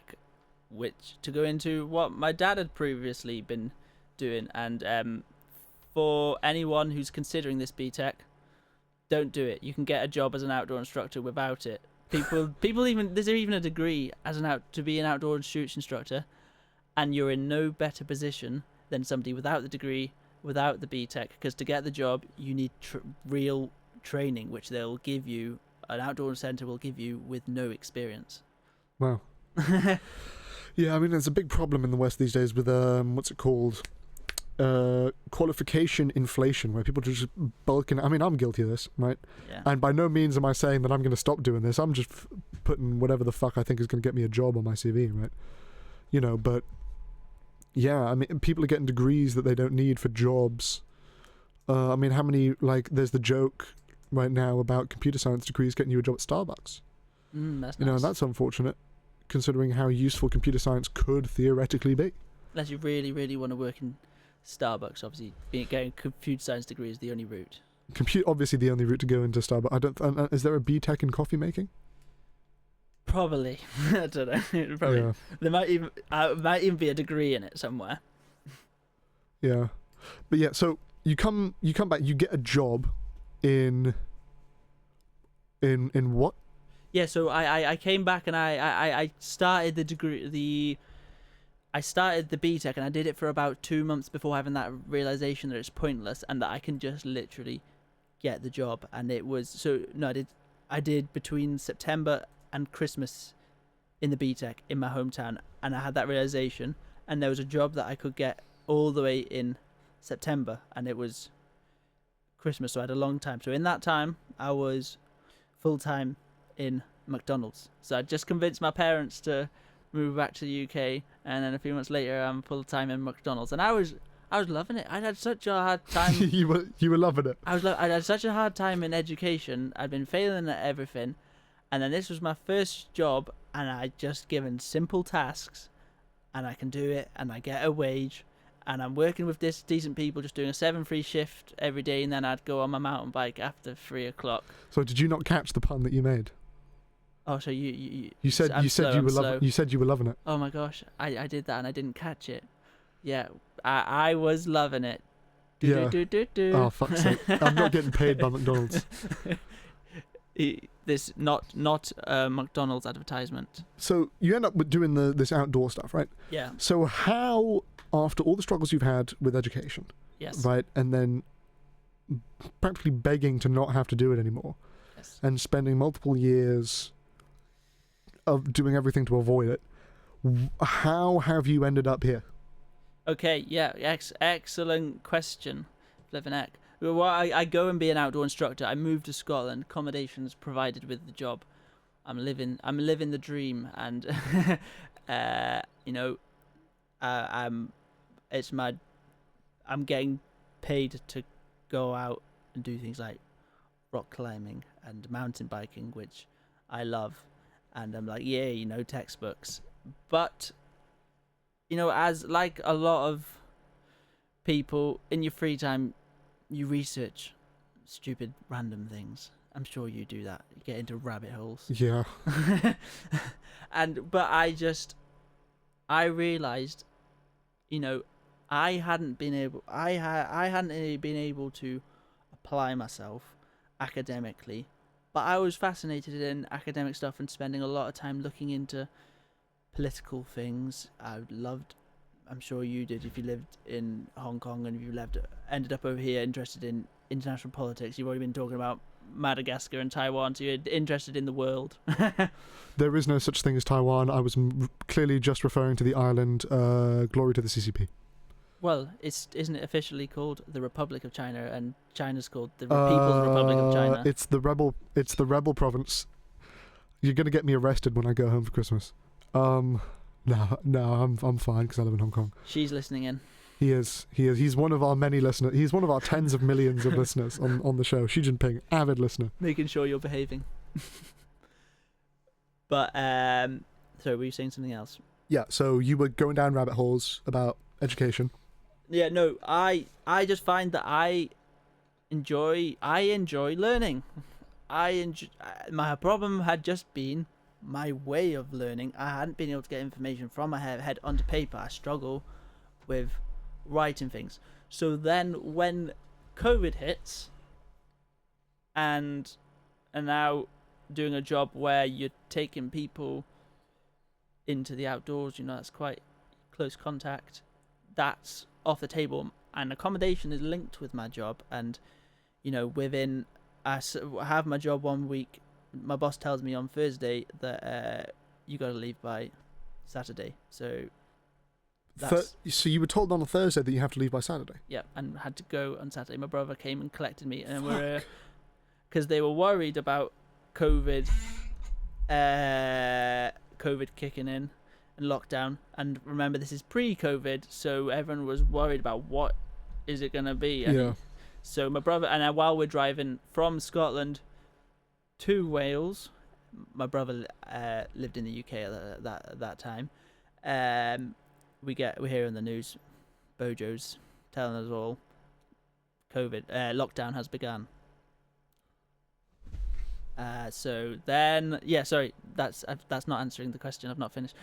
which to go into what my dad had previously been doing. And for anyone who's considering this BTEC, don't do it. You can get a job as an outdoor instructor without it. People even there's even a degree as to be an outdoor shoots instructor, and you're in no better position than somebody without the degree, without the BTEC, because to get the job you need real training, which they'll give you. An outdoor centre will give you with no experience. Wow. Yeah, I mean, there's a big problem in the West these days with what's it called? Qualification inflation, where people just bulking. I mean, I'm guilty of this, right? Yeah. And by no means am I saying that I'm going to stop doing this. I'm just putting whatever the fuck I think is going to get me a job on my CV, right? You know, but yeah, I mean, people are getting degrees that they don't need for jobs. I mean, how many, like, there's the joke right now about computer science degrees getting you a job at Starbucks. That's You know, nice. that's unfortunate, considering how useful computer science could theoretically be. Unless you really, really want to work in Starbucks, obviously, getting a computer science degree is the only route. Obviously the only route to go into Starbucks. I don't. Is there a BTEC in coffee making? Probably. I don't know. Probably. Yeah. There might even be a degree in it somewhere. Yeah, but yeah. So you come back. You get a job in what? Yeah, so I came back and I started the degree, I started the BTEC, and I did it for about 2 months before having that realization that it's pointless and that I can just literally get the job. And it was, so no, I did between September and Christmas in the BTEC in my hometown, and I had that realization, and there was a job that I could get all the way in September, and it was Christmas, so I had a long time. So in that time I was full time in McDonald's. So I just convinced my parents to move back to the UK, and then a few months later I'm full time in McDonald's, and I was loving it. I had such a hard time. you were loving it. I had such a hard time in education. I'd been failing at everything, and then this was my first job, and I'd just given simple tasks, and I can do it, and I get a wage, and I'm working with this decent people, just doing a 7-3 shift every day, and then I'd go on my mountain bike after 3 o'clock. So did you not catch the pun that you made? Oh, so you said I'm you said slow, you I'm were slow. you said you were loving it. Oh my gosh, I did that and I didn't catch it. Yeah, I was loving it. Yeah. Do. Oh, fuck's sake! I'm not getting paid by McDonald's. This not McDonald's advertisement. So you end up with doing this outdoor stuff, right? Yeah. So how, after all the struggles you've had with education, Yes. right, and then practically begging to not have to do it anymore, Yes. and spending multiple years of doing everything to avoid it, how have you ended up here? Okay. Yeah. Excellent question, Flippin' heck. Well, I go and be an outdoor instructor. I moved to Scotland. Accommodations provided with the job. I'm living the dream, and you know, I'm getting paid to go out and do things like rock climbing and mountain biking, which I love, and I'm like, yeah, you know, textbooks. But you know, as like a lot of people in your free time, you research stupid random things. I'm sure you do that. You get into rabbit holes. Yeah. But I realized, you know, I hadn't been able to apply myself academically, but I was fascinated in academic stuff and spending a lot of time looking into political things. I'm sure you did if you lived in Hong Kong, and if you ended up over here interested in international politics. You've already been talking about Madagascar and Taiwan, so you're interested in the world. There is no such thing as Taiwan. I was clearly just referring to the island, glory to the CCP. Well, isn't it officially called the Republic of China, and China's called the People's Republic of China? It's the rebel province. You're gonna get me arrested when I go home for Christmas. No, I'm fine because I live in Hong Kong. She's listening in. He is. He's one of our many listeners. He's one of our tens of millions of listeners on the show. Xi Jinping, avid listener. Making sure you're behaving. But so were you saying something else? Yeah. So you were going down rabbit holes about education. Yeah. No. I just find that I enjoy learning. My problem had just been my way of learning. I hadn't been able to get information from my head onto paper. I struggle with writing things. So then when COVID hits, and now doing a job where you're taking people into the outdoors, you know, that's quite close contact, that's off the table, and accommodation is linked with my job. And you know, I have my job 1 week, my boss tells me on Thursday that you got to leave by Saturday. So that's So you were told on a Thursday that you have to leave by Saturday. yeah, and had to go on Saturday. My brother came and collected me, and we're because they were worried about COVID, COVID kicking in and lockdown. And remember, this is pre-COVID, so everyone was worried about what is it gonna be. And Yeah. so my brother and I, while we're driving from Scotland to Wales, my brother lived in the UK at that time. We hear in the news, Bojo's telling us all, COVID lockdown has begun. So then, yeah, sorry, that's not answering the question. I've not finished.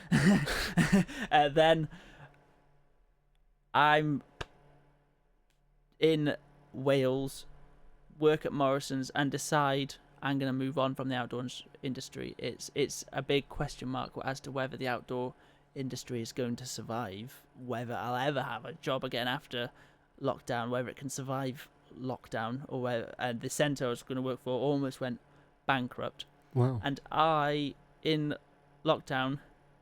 Then I'm in Wales, work at Morrison's, and decide I'm going to move on from the outdoor industry. It's a big question mark as to whether the outdoor industry is going to survive, whether I'll ever have a job again after lockdown, whether it can survive lockdown, or whether the centre I was going to work for almost went bankrupt. Wow. And I, in lockdown,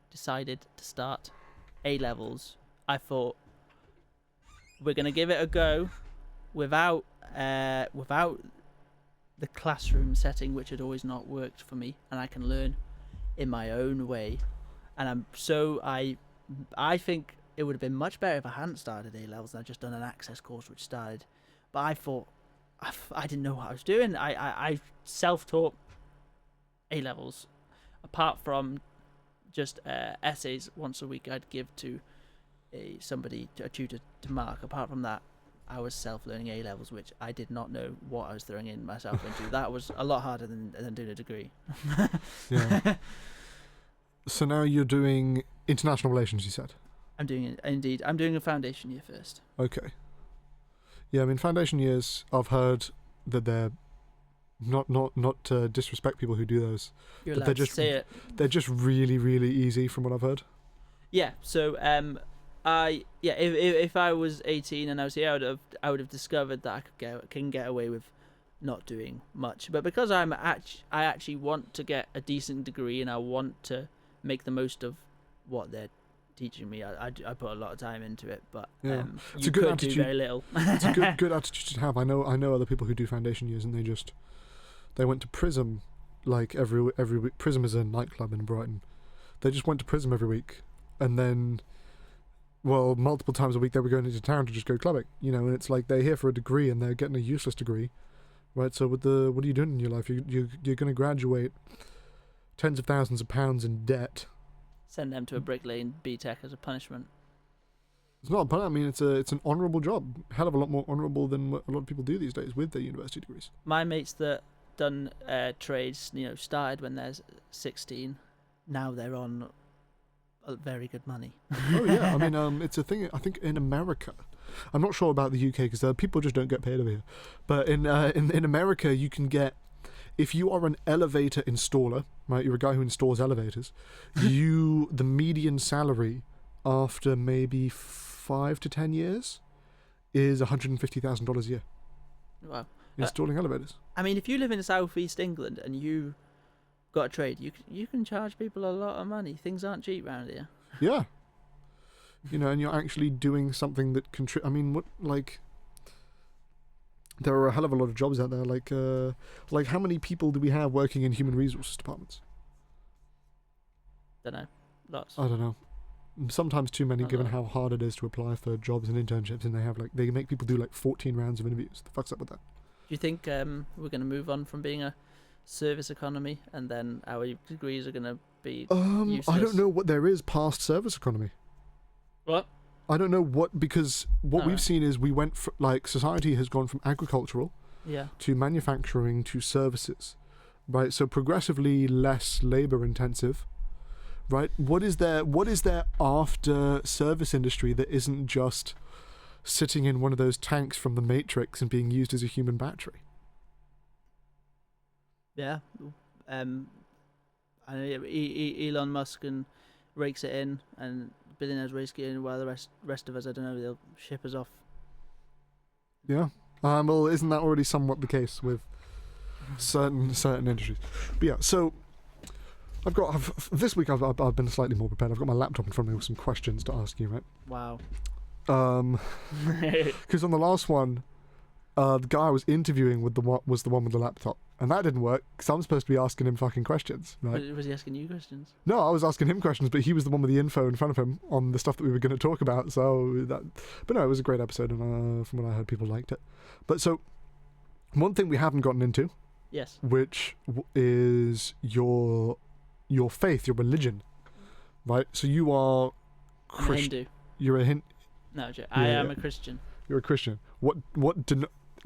decided to start A-levels. I thought we're going to give it a go without the classroom setting, which had always not worked for me, and I can learn in my own way. And I think it would have been much better if I hadn't started A-levels and I'd just done an access course which started. But I thought I didn't know what I was doing. I self-taught A-levels, apart from just essays once a week I'd give to a tutor to mark. Apart from that, I was self-learning A-levels, which I did not know what I was throwing in myself into. That was a lot harder than doing a degree. Yeah. So now you're doing international relations, you said? I'm doing it, indeed. I'm doing a foundation year first. Okay. Yeah, I mean, foundation years, I've heard that they're not to disrespect people who do those. You're but allowed to say it. They're just really, really easy from what I've heard. Yeah, so if I was 18 and I was here, I would have discovered that I can get away with not doing much. But because I actually want to get a decent degree and I want to make the most of what they're teaching me, I put a lot of time into it. But Yeah. you could do very little. It's a good attitude to have. I know other people who do foundation years and they went to Prism like every week. Prism is a nightclub in Brighton. They just went to Prism every week, and then, well, multiple times a week they were going into town to just go clubbing. And it's like they're here for a degree and they're getting a useless degree, right? So what are you doing in your life? You're going to graduate tens of thousands of pounds in debt. Send them to a Brick Lane BTEC as a punishment. It's not, but I mean, it's an honourable job. Hell of a lot more honourable than what a lot of people do these days with their university degrees. My mates that done trades, started when they're 16. Now they're on very good money. Oh yeah, I mean, it's a thing. I think in America, I'm not sure about the UK because people just don't get paid over here. But in America, you can get, if you are an elevator installer, right? You're a guy who installs elevators. The median salary after maybe 5 to 10 years is $150,000 a year. Wow. Installing elevators. I mean, if you live in Southeast England and you got a trade, you can charge people a lot of money. Things aren't cheap around here. Yeah. And you're actually doing something that I mean, there are a hell of a lot of jobs out there. Like how many people do we have working in human resources departments? Don't know. Lots. I don't know. Sometimes too many, Not given a lot. how hard it is to apply for jobs and internships, and they make people do 14 rounds of interviews. The fuck's up with that? Do you think we're going to move on from being a service economy and then our degrees are going to be useless? I don't know what there is past service economy. What? I don't know because what we've Alright. seen is we went society has gone from agricultural Yeah. to manufacturing to services, right? So progressively less labor intensive, right? What is there after service industry that isn't just sitting in one of those tanks from the Matrix and being used as a human battery? Yeah. I know Elon Musk and rakes it in, and billionaires rake it in, while the rest of us, I don't know, they'll ship us off. Yeah. Well, isn't that already somewhat the case with certain industries? But yeah, so This week I've been slightly more prepared. I've got my laptop in front of me with some questions to ask you, right? Wow. Because on the last one, the guy I was interviewing was the one with the laptop, and that didn't work because I'm supposed to be asking him fucking questions, right? Was he asking you questions? No, I was asking him questions, but he was the one with the info in front of him on the stuff that we were going to talk about. But no, it was a great episode, and from what I heard, people liked it. But so, one thing we haven't gotten into, Yes. which is your faith, your religion, right? So you are I'm a Hindu. You're a No, I am a Christian. You're a Christian. What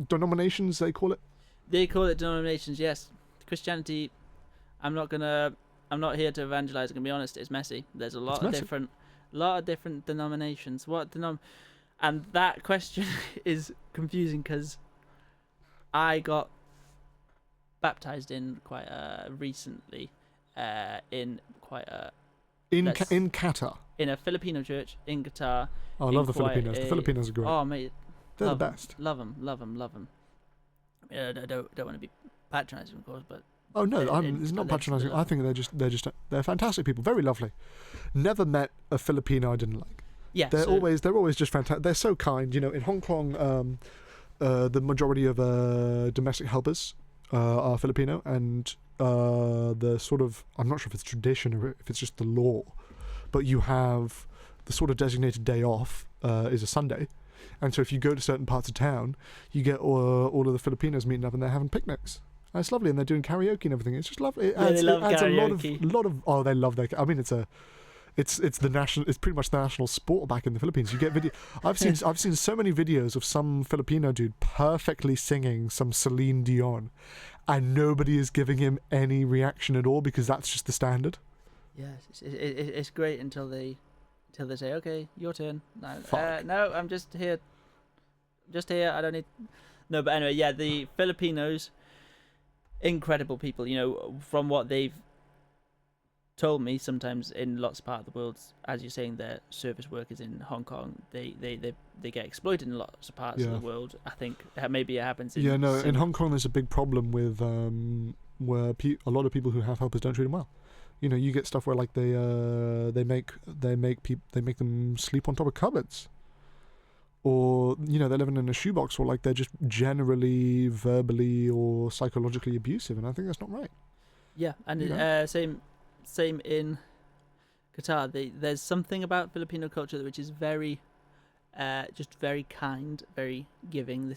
denominations they call it? They call it denominations. Yes, Christianity. I'm not here to evangelize. I'm gonna be honest. It's messy. There's a lot of different denominations. And that question is confusing because I got baptized in quite recently, in Qatar. In a Filipino church in Qatar. Oh, I love the Filipinos. The Filipinos are great. Oh, mate, they're the best. Love them. I don't want to be patronising, of course, but oh no, it's not patronising. I think they're fantastic people, very lovely. Never met a Filipino I didn't like. Yeah, they're always just fantastic. They're so kind. You know, in Hong Kong, the majority of domestic helpers are Filipino, and the sort of, I'm not sure if it's tradition or if it's just the law, but you have the sort of designated day off is a Sunday, and so if you go to certain parts of town, you get all of the Filipinos meeting up and they're having picnics. And it's lovely, and they're doing karaoke and everything. It's just lovely. They love karaoke. a lot of oh, they love their. I mean, it's the national. It's pretty much the national sport back in the Philippines. You get video. I've seen so many videos of some Filipino dude perfectly singing some Celine Dion, and nobody is giving him any reaction at all because that's just the standard. Yes, it's great until they say, okay, your turn. No, I'm just here. I don't need. No, but anyway, yeah, the Filipinos, incredible people. You know, from what they've told me, sometimes in lots of parts of the world, as you're saying, they're service workers in Hong Kong. They get exploited in lots of parts of the world. I think maybe it happens. In Hong Kong, there's a big problem with where a lot of people who have helpers don't treat them well. You know, you get stuff where like they make them sleep on top of cupboards, or you know they're living in a shoebox, or like they're just generally verbally or psychologically abusive, and I think that's not right. Yeah, and same in Qatar. There's something about Filipino culture which is very, just very kind, very giving.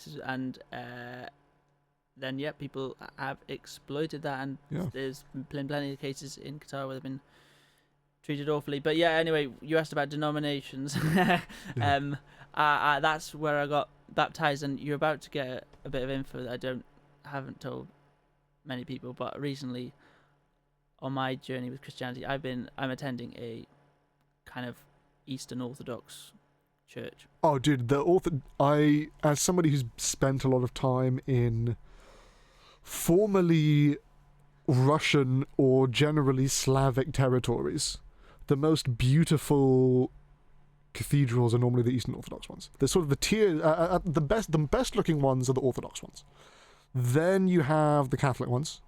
Then people have exploited that, and there's been plenty of cases in Qatar where they've been treated awfully. But yeah, anyway, you asked about denominations. That's where I got baptized, and you're about to get a bit of info that I haven't told many people. But recently, on my journey with Christianity, I'm attending a kind of Eastern Orthodox church. Oh, dude, as somebody who's spent a lot of time in formerly Russian or generally Slavic territories, the most beautiful cathedrals are normally the Eastern Orthodox ones. They're sort of the tier. The best looking ones are the Orthodox ones. Then you have the Catholic ones.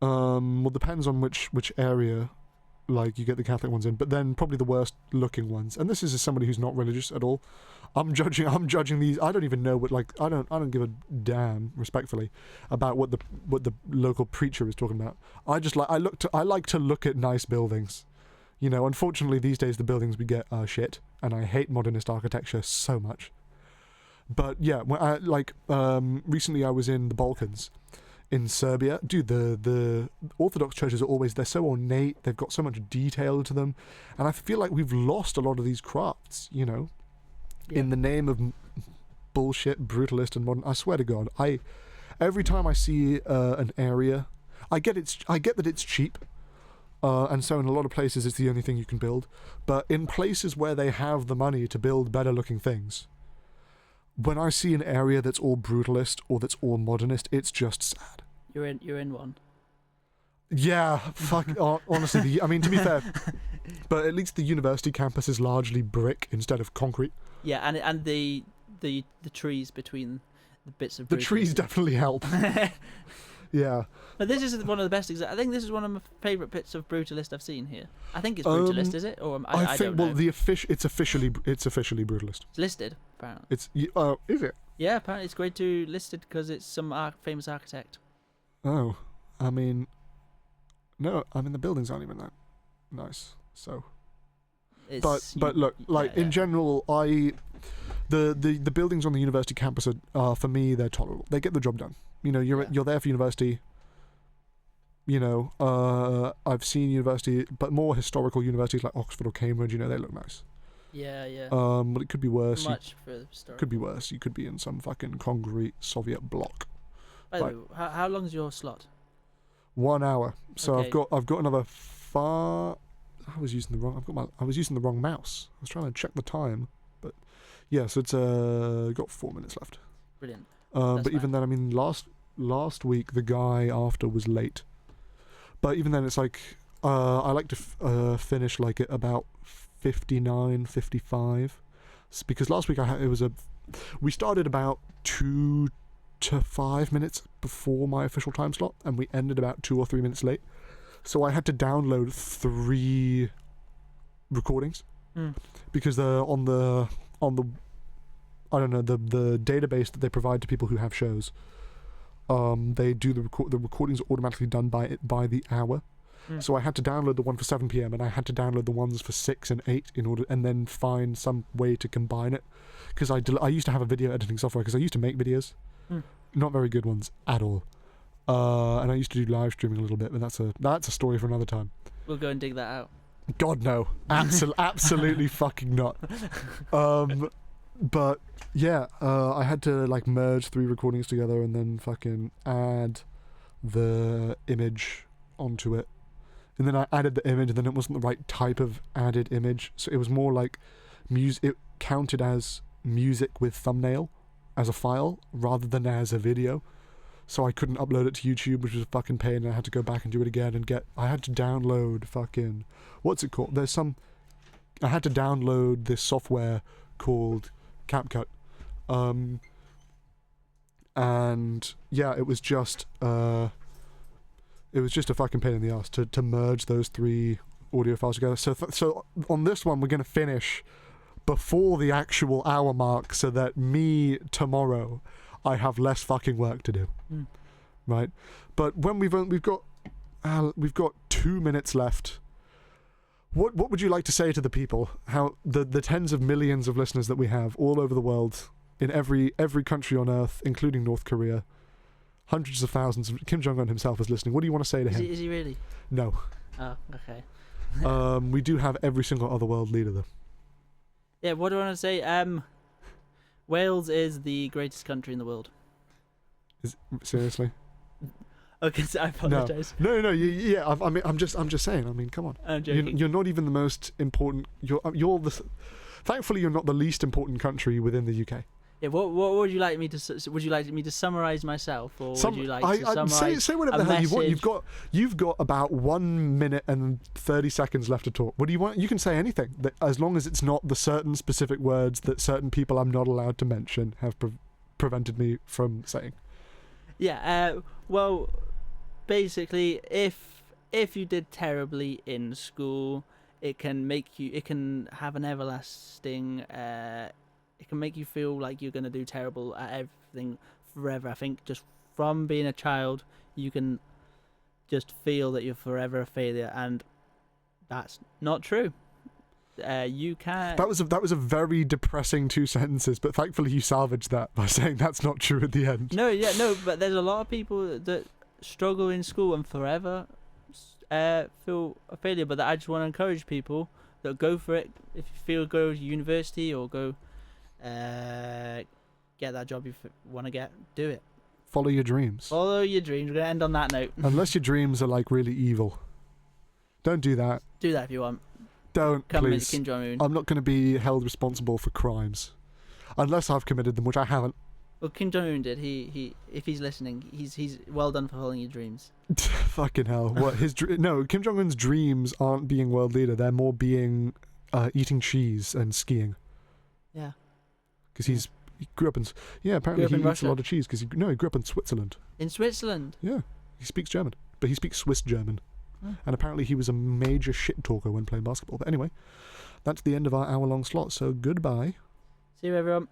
Well, depends on which area, like you get the Catholic ones in. But then probably the worst looking ones. And this is as somebody who's not religious at all. I'm judging these. I don't even know what I don't give a damn, respectfully, about what the local preacher is talking about. I like to look at nice buildings. You know, unfortunately these days the buildings we get are shit, and I hate modernist architecture so much. But yeah, recently I was in the Balkans, in Serbia. Dude, the Orthodox churches they're so ornate, they've got so much detail to them, and I feel like we've lost a lot of these crafts, you know, in the name of bullshit, brutalist and modern. I swear to God, every time I see an area, I get that it's cheap, and so in a lot of places it's the only thing you can build, but in places where they have the money to build better looking things, when I see an area that's all brutalist or that's all modernist, it's just sad. You're in one. Yeah, fuck. Honestly, I mean, to be fair, but at least the university campus is largely brick instead of concrete. Yeah, and the trees between the bits of the trees definitely help. Yeah. But this is one of the best. I think this is one of my favourite bits of Brutalist I've seen here. I think it's Brutalist, is it? Or I think don't know. it's officially Brutalist. It's listed apparently. Is it? Yeah, apparently it's grade 2 listed because it's some famous architect. Oh, I mean, no, I mean the buildings aren't even that nice. So, but look, like in general, the buildings on the university campus are for me they're tolerable. They get the job done. You know, you're there for university. You know, I've seen university, but more historical universities like Oxford or Cambridge. You know, they look nice. Yeah. But it could be worse. Much for historical. Could be worse. You could be in some fucking concrete Soviet block. By the way, how long's your slot? 1 hour. So Okay. I've got another I was using the wrong mouse. I was trying to check the time, but yeah. So it's got 4 minutes left. Brilliant. But fine. even then, I mean, last week the guy after was late. But even then, it's like I like to finish like at about 59, 55, because last week we started about 2 to 5 minutes before my official time slot, and we ended about 2 or 3 minutes late. So I had to download 3 recordings because they're on the I don't know, the database that they provide to people who have shows. They do the recordings are automatically done by the hour. So I had to download the one for 7 p.m. and I had to download the ones for 6 and 8 and then find some way to combine it, because I used to have a video editing software because I used to make videos, not very good ones at all. And I used to do live streaming a little bit, but that's a story for another time. We'll go and dig that out. God no, absolutely fucking not. But yeah, I had to like merge 3 recordings together and then fucking add the image onto it. And then I added the image, and then it wasn't the right type of added image, so it was more like music. It counted as music with thumbnail as a file rather than as a video. So I couldn't upload it to YouTube, which was a fucking pain, and I had to go back and do it again I had to download fucking, what's it called? I had to download this software called CapCut. And yeah, it was just a fucking pain in the ass to merge those 3 audio files together. So on this one, we're going to finish before the actual hour mark, so that tomorrow I have less fucking work to do, right? But when we've got 2 minutes left. What would you like to say to the people? How the tens of millions of listeners that we have all over the world, in every country on Earth, including North Korea, hundreds of thousands. Kim Jong-un himself is listening. What do you want to say to him? Is he really? No. Oh, okay. We do have every single other world leader though. Yeah, what do I want to say? Wales is the greatest country in the world. Seriously? Okay, so I apologise. No. Yeah. I'm just saying. I mean, come on. I'm joking. You're not even the most important. Thankfully, you're not the least important country within the UK. Yeah. What would you like me to? Would you like me to summarise myself, or would you like to summarise? Say whatever the hell you want. You've got about 1 minute and 30 seconds left to talk. What do you want? You can say anything, as long as it's not the certain specific words that certain people I'm not allowed to mention have prevented me from saying. Yeah. Well, basically, if you did terribly in school, it can have an everlasting. It can make you feel like you're going to do terrible at everything forever. I think just from being a child, you can just feel that you're forever a failure, and that's not true. You can. That was a very depressing 2 sentences, but thankfully you salvaged that by saying that's not true at the end. No, but there's a lot of people that struggle in school and forever feel a failure. But I just want to encourage people that go for it. If you feel, go to university or go get that job you want to get, do it. Follow your dreams. Follow your dreams. We're going to end on that note. Unless your dreams are like really evil. Don't do that. Do that if you want. Don't, please. Kim Jong-un. I'm not going to be held responsible for crimes. Unless I've committed them, which I haven't. Well, Kim Jong-un did. He if he's listening, he's well done for following your dreams. Fucking hell. What no, Kim Jong-un's dreams aren't being world leader. They're more being eating cheese and skiing. Yeah. Because he grew up in... Yeah, apparently he eats Russia. a lot of cheese because he grew up in Switzerland. In Switzerland? Yeah. He speaks German, but he speaks Swiss German. And apparently he was a major shit talker when playing basketball. But anyway, that's the end of our hour-long slot, so goodbye. See you, everyone.